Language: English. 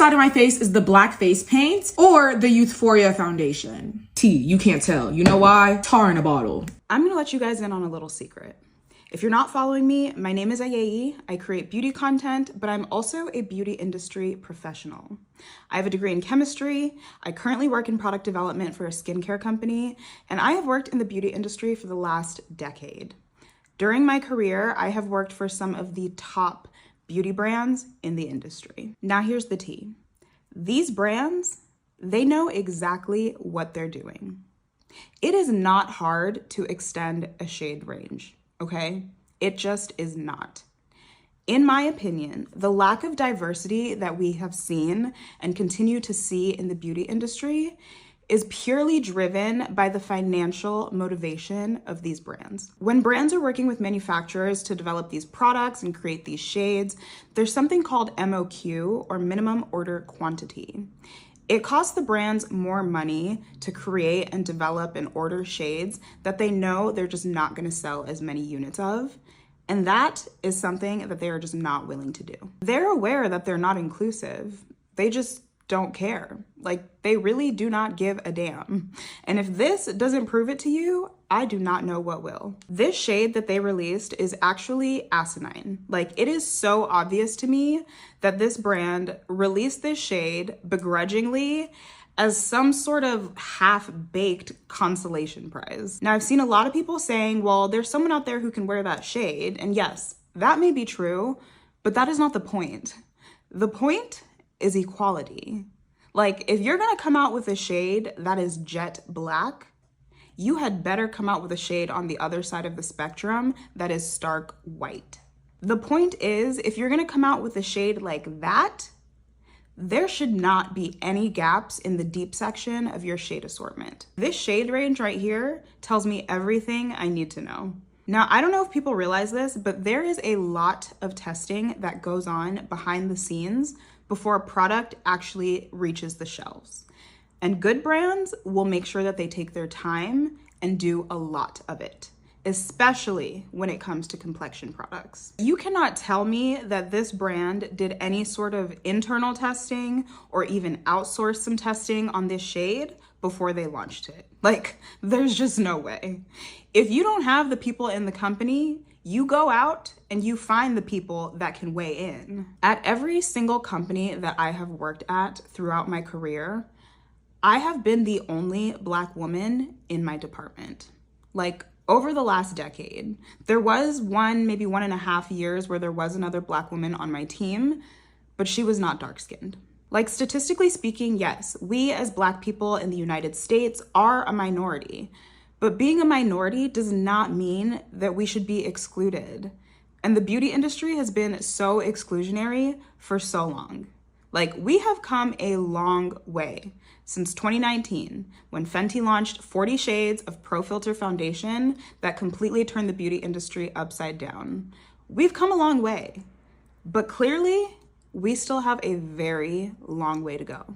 side of my face is the black face paint or the Youthforia foundation? You can't tell. You know why? Tar in a bottle. I'm gonna let you guys in on a little secret. If you're not following me, my name is Ayeyi. I create beauty content, but I'm also a beauty industry professional. I have a degree in chemistry. I currently work in product development for a skincare company, and I have worked in the beauty industry for the last decade. During my career, I have worked for some of the top beauty brands in the industry. Now here's the tea. These brands, they know exactly what they're doing. It is not hard to extend a shade range. Okay? It just is not. In my opinion, the lack of diversity that we have seen and continue to see in the beauty industry is purely driven by the financial motivation of these brands. When brands are working with manufacturers to develop these products and create these shades, there's something called MOQ, or minimum order quantity. It costs the brands more money to create and develop and order shades that they know they're just not gonna sell as many units of. And that is something that they are just not willing to do. They're aware that they're not inclusive. They just don't care. Like, they really do not give a damn. And if this doesn't prove it to you, I do not know what will. This shade that they released is actually asinine. Like, it is so obvious to me that this brand released this shade begrudgingly as some sort of half-baked consolation prize. Now, I've seen a lot of people saying, well, there's someone out there who can wear that shade. And yes, that may be true, but that is not the point. The point is equality. Like, if you're gonna come out with a shade that is jet black, you had better come out with a shade on the other side of the spectrum that is stark white. The point is, if you're gonna come out with a shade like that, there should not be any gaps in the deep section of your shade assortment. This shade range right here tells me everything I need to know. Now, I don't know if people realize this, but there is a lot of testing that goes on behind the scenes before a product actually reaches the shelves. And good brands will make sure that they take their time and do a lot of it, especially when it comes to complexion products. You cannot tell me that this brand did any sort of internal testing or even outsourced some testing on this shade before they launched it. Like, there's just no way. If you don't have the people in the company, you go out and you find the people that can weigh in. At every single company that I have worked at throughout my career, I have been the only Black woman in my department. Like, over the last decade, there was maybe 1.5 years where there was another Black woman on my team, but she was not dark-skinned. Like, statistically speaking, yes, we as Black people in the United States are a minority. But being a minority does not mean that we should be excluded. And the beauty industry has been so exclusionary for so long. Like, we have come a long way since 2019, when Fenty launched 40 shades of Pro Filt'r foundation that completely turned the beauty industry upside down. We've come a long way, but clearly we still have a very long way to go.